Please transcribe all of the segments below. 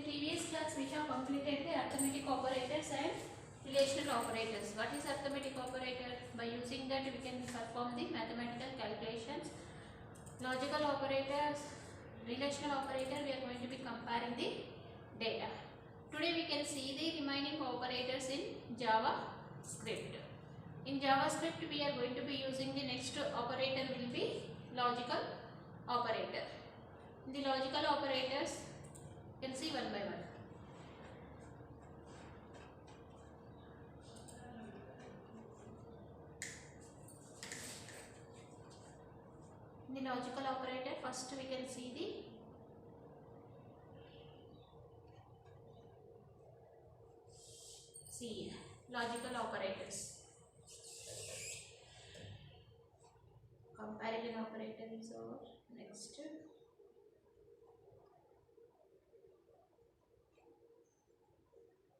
previous class we have completed the arithmetic operators and relational operators. What is arithmetic operator? By using that we can perform the mathematical calculations. Logical operators, relational operator, we are going to be comparing the data. Today we can see the remaining operators in JavaScript. In JavaScript we are going to be using the next operator will be logical operator. In the logical operators you can see one by one. In the logical operator, first we can see the logical operators. Comparison operator is over. Next.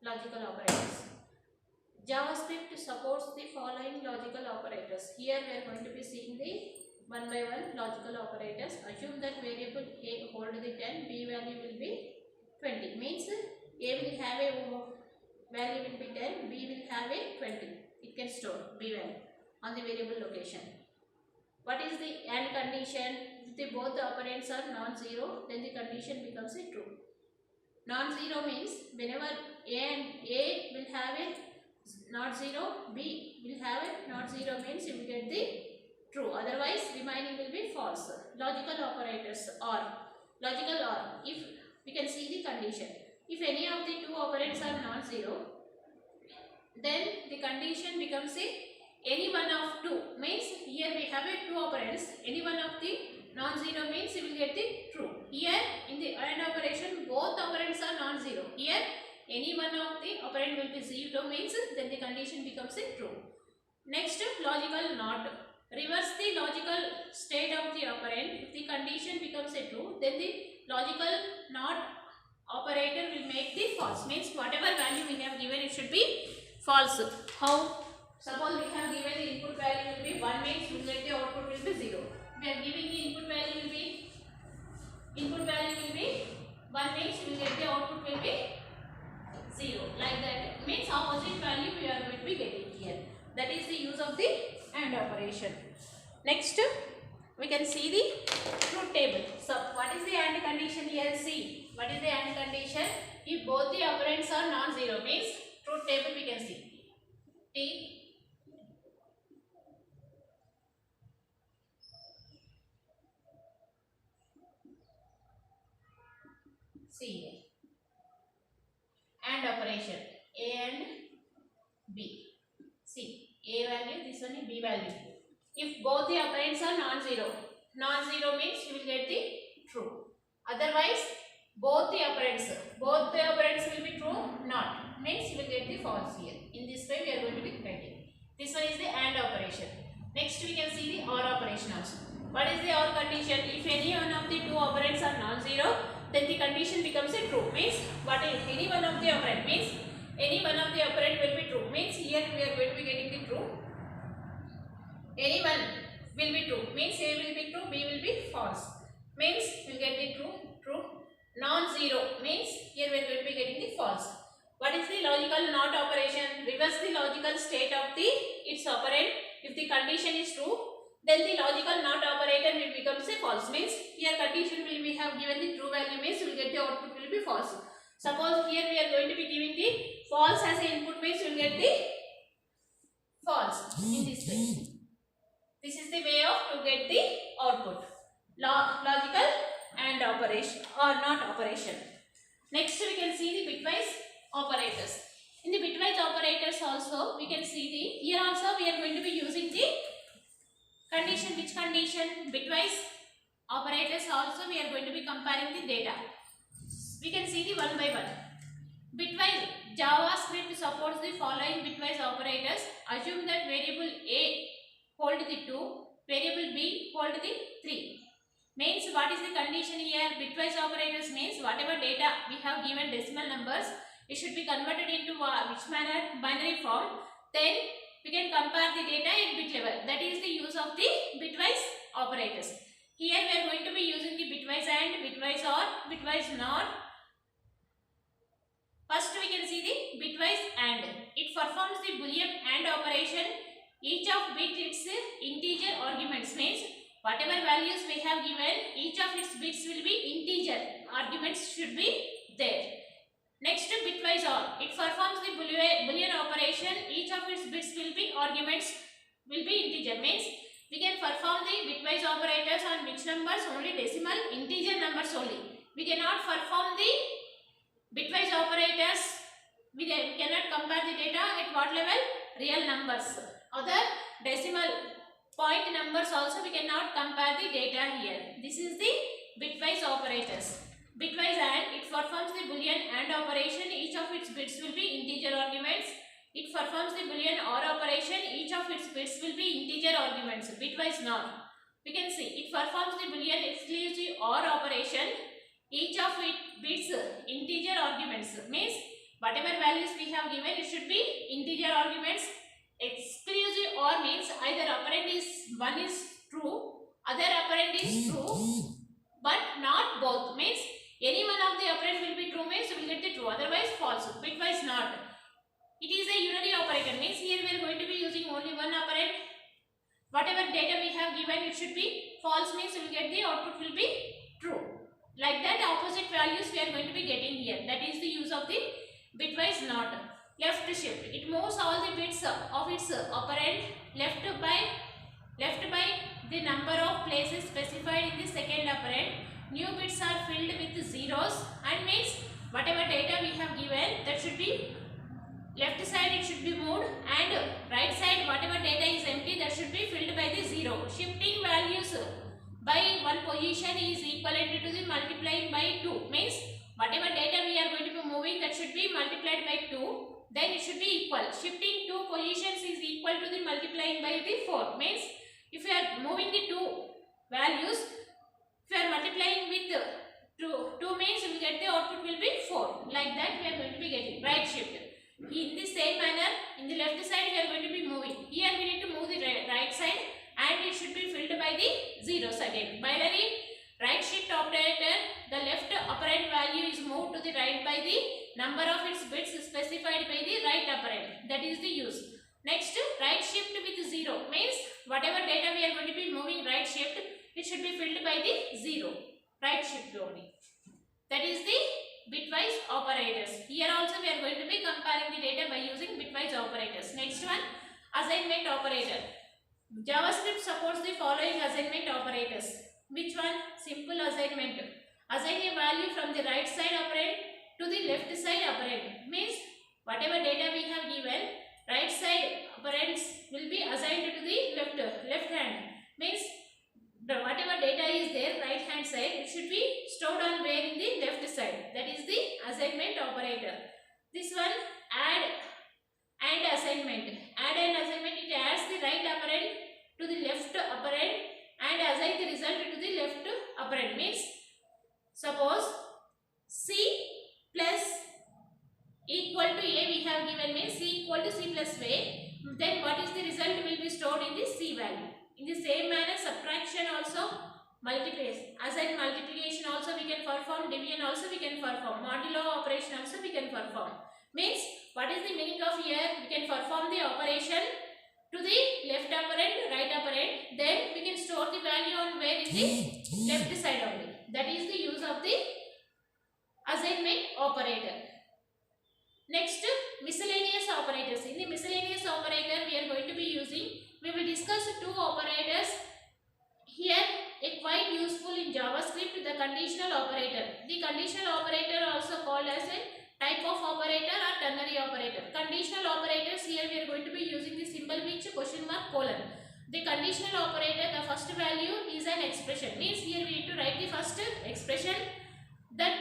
Logical operators. JavaScript supports the following logical operators. Here we are going to be seeing the one by one logical operators. Assume that variable a hold the 10, b value will be 20. Means a will have a value will be 10, b will have a 20. It can store b value on the variable location. What is the AND condition? If both the operands are non-zero, then the condition becomes a true. Non-zero means whenever A will have a not zero, B will have a not zero, means you will get the true. Otherwise, remaining will be false. Logical operators or logical or. If we can see the condition, if any of the two operands are non-zero, then the condition becomes a any one of two. Means here we have a two operands. Any one of the non-zero means you will get the true. Here in the AND operation, both operands are non-zero. Here any one of the operand will be zero, means then the condition becomes a true. Next, logical NOT. Reverse the logical state of the operand. If the condition becomes a true, then the logical NOT operator will make the false. Means whatever value we have given, it should be false. How? Suppose we have given the input value will be 1, means we will get the output will be 0. We are giving the input value will be 1, means we will get the output will be 0. Like that means opposite value we are going to be getting here. That is the use of the AND operation. Next we can see the truth table. So what is the AND condition here? See, what is the AND condition? If both the operands are non-zero, means truth table we can see T C AND operation A and B. See, A value, this one is B value. If both the operands are non-zero, non-zero means you will get the true. Otherwise, both the operands will be true, not, means you will get the false here. In this way we are going to be writing. This one is the AND operation. Next we can see the OR operation also. What is the OR condition? If any one of the two operands are non-zero, then the condition becomes a true. Means what is any one of the operand, means any one of the operand will be true. Means here we are going to be getting the true. Any one will be true. Means A will be true, B will be false. Means we will get the true. Non-zero means here we are going to be getting the false. What is the logical NOT operation? Reverse the logical state of the its operand. If the condition is true, then the logical NOT operator will become a false. Means here condition will we have given the true value, means we will get the output will be false. Suppose here we are going to be giving the false as an input, means we will get the false in this way. This is the way of to get the output. Logical and operation or not operation. Next we can see the bitwise operators. In the bitwise operators also we can see the, here also we are going to be using the condition. Which condition? Bitwise operators also we are going to be comparing the data. We can see the one by one. Bitwise JavaScript supports the following bitwise operators. Assume that variable A hold the 2, variable B hold the 3. Means what is the condition here? Bitwise operators means whatever data we have given decimal numbers, it should be converted into which manner? Binary form. Then we can compare the data at bit level. That is the use of the bitwise operators. Here we are going to be using the bitwise AND, bitwise OR, bitwise NOT, First we can see the bitwise AND. It performs the Boolean AND operation. Each of bit its integer arguments, means whatever values we have given, each of its bits will be integer. Arguments should be there. Next, bitwise OR. It performs the Boolean operation. Each of its bits will be arguments will be integer. Means we can perform the bitwise operators on which numbers? Only decimal integer numbers only. We cannot perform the bitwise operators. We cannot compare the data at what level? Real numbers. Other decimal point numbers also we cannot compare the data here. This is the bitwise operators. Bitwise AND, it performs the Boolean AND operation. Each of its bits will be integer arguments. It performs the Boolean OR operation. Each of its bits will be integer arguments. Bitwise NOR. We can see it performs the Boolean exclusive OR operation. Each of its bits integer arguments. Means whatever values we have given, it should be integer arguments. Exclusive OR means either operand is one is true, other operand is true, but not both. Means any one of the operand will be true, means we will get the true, otherwise false. Bitwise NOT. It is a unary operator, means here we are going to be using only one operand. Whatever data we have given, it should be false, means we will get the output will be true. Like that, opposite values we are going to be getting here. That is the use of the bitwise NOT. Left shift. It moves all the bits of its operand left by the number of places specified in the second operand. New bits are filled with zeros, and means whatever data we have given, that should be left side it should be moved, and right side whatever data is empty, that should be filled by the zero. Shifting values by one position is equivalent to the multiplying by 2. Means whatever data we are going to be moving, that should be multiplied by 2. Then it should be equal. Shifting 2 positions is equal to the multiplying by the 4. Means if you are moving the 2 values, if you are multiplying with 2 means you will get the output will be 4. Like that we are going to be getting. Right shift. In the same manner, in the left side we are going to be moving. Here we need to move the right side, and it should be filled by the zeros again. Binary right shift operator, the left operand value is moved to the right by the number of its bits specified by the right operand. That is the use. Next, right shift with 0 means whatever data we are going to be moving right shift, it should be filled by the 0. Right shift only. That is the bitwise operators. Here also we are going to be comparing the data by using bitwise operators. Next one, assignment operator. JavaScript supports the following assignment operators. Which one? Simple assignment. Assign a value from the right side operand to the left side operand. Means whatever data we have given, right side operands will be assigned to the left hand. Means whatever data is there right hand side, it should be stored on where in the left side. That is the assignment operator. This one, add and assignment. Add and assignment, it adds the right operand to the left operand and assign the result to the left operand. Means suppose C plus equal to A we have given, means C equal to C plus A. Then what is the result will be stored in the C value. In the same manner, subtraction also, multiplication, assign multiplication also we can perform, division also we can perform, modulo operation also we can perform. Means what is the meaning of here? We can perform the operation to the left operand, right operand, then we can store the value on where in the left side only. That is the use of the assignment operator. Next, miscellaneous operators. In the miscellaneous operator we are going to be using, we will discuss 2 operators here, a quite useful in JavaScript, the conditional operator. The conditional operator also called as a type of operator or ternary operator. Conditional operators, here we are going to be using the symbol which question mark colon. The conditional operator, the first value is an expression. Means here we need to write the first expression that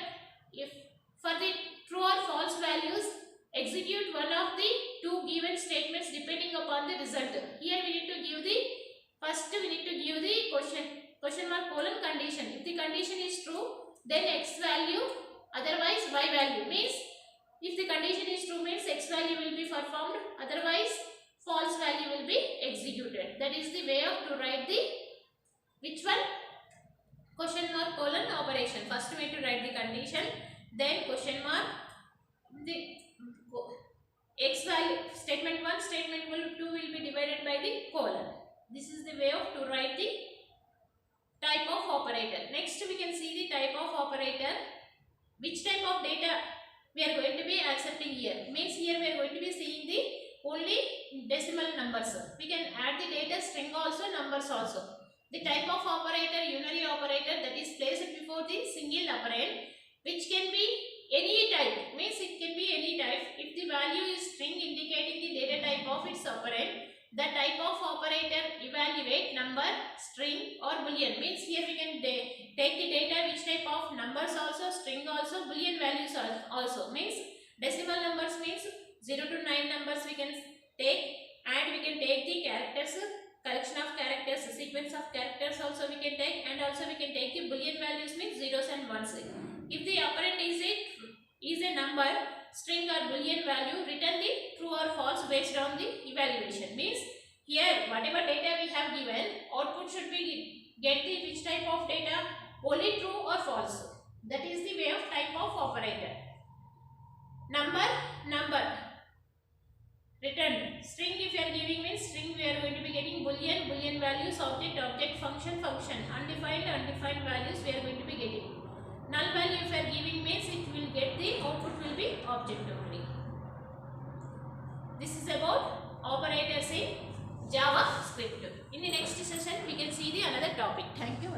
if for the true or false values, execute one of the 2 given statements depending upon the result. Here we need to give the first we need to give the question mark colon condition. If the condition is true, then x value, otherwise y value. Means if the condition is true means x value will be performed, otherwise false value will be executed. That is the way of to write the which one? Question mark colon operation. First we need to write the condition, then question mark, the x value statement 1 statement 2 will be divided by the colon. This is the way of to write the type of operator. Next we can see the type of operator. Which type of data we are going to be accepting here? Means here we are going to be seeing the only decimal numbers. We can add the data string also, numbers also. The type of operator, unary operator, that is placed before the single operand, which can be any type. Means it can be any type. If the value is string indicating the data type of its operand, the type of operator evaluate number, string or boolean. Means here we can take the data which type of numbers also, string also, boolean values also. Means decimal numbers means 0 to 9 numbers we can take, and we can take the characters, collection of characters, sequence of characters also we can take, and also we can take the boolean values means zeros and ones. If the operand is a number, string or boolean value, return the true or false based on the evaluation. Means here whatever data we have given, output should be get the which type of data, only true or false. That is the way of type of operator. Number return. String if you are giving means string we are going to be getting boolean values, object function. Undefined values we are going to be getting. Null value if you are giving means it will get the output will be object only. This is about operators in JavaScript. In the next session we can see the another topic. Thank you.